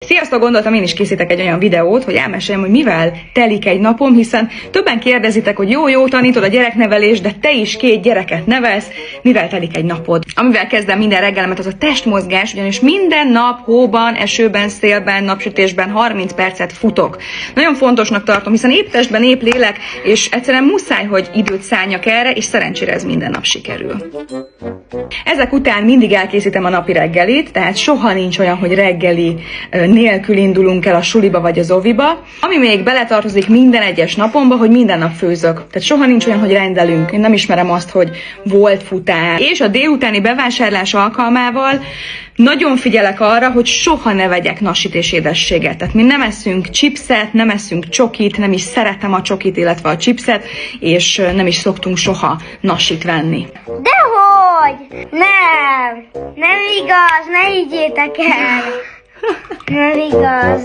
Sziasztok, gondoltam én is készítek egy olyan videót, hogy elmeséljem, hogy mivel telik egy napom, hiszen többen kérdezitek, hogy jó, tanítod a gyereknevelést, de te is 2 gyereket nevelsz, mivel telik egy napod. Amivel kezdem minden reggelemet, az a testmozgás, ugyanis minden nap hóban, esőben, szélben, napsütésben 30 percet futok. Nagyon fontosnak tartom, hiszen épp testben, épp lélek, és egyszerűen muszáj, hogy időt szálljak erre, és szerencsére ez minden nap sikerül. Ezek után mindig elkészítem a napi reggelit, tehát soha nincs olyan, hogy reggeli nélkül indulunk el a suliba vagy az oviba. Ami még beletartozik minden egyes napomba, hogy minden nap főzök. Tehát soha nincs olyan, hogy rendelünk. Én nem ismerem azt, hogy volt futár. És a délutáni bevásárlás alkalmával nagyon figyelek arra, hogy soha ne vegyek nasit és édességet. Tehát mi nem eszünk chipset, nem eszünk csokit, nem is szeretem a csokit, illetve a chipset, és nem is szoktunk soha nasit venni. Dehogy! Nem igaz, ne higgyétek el! Nem igaz.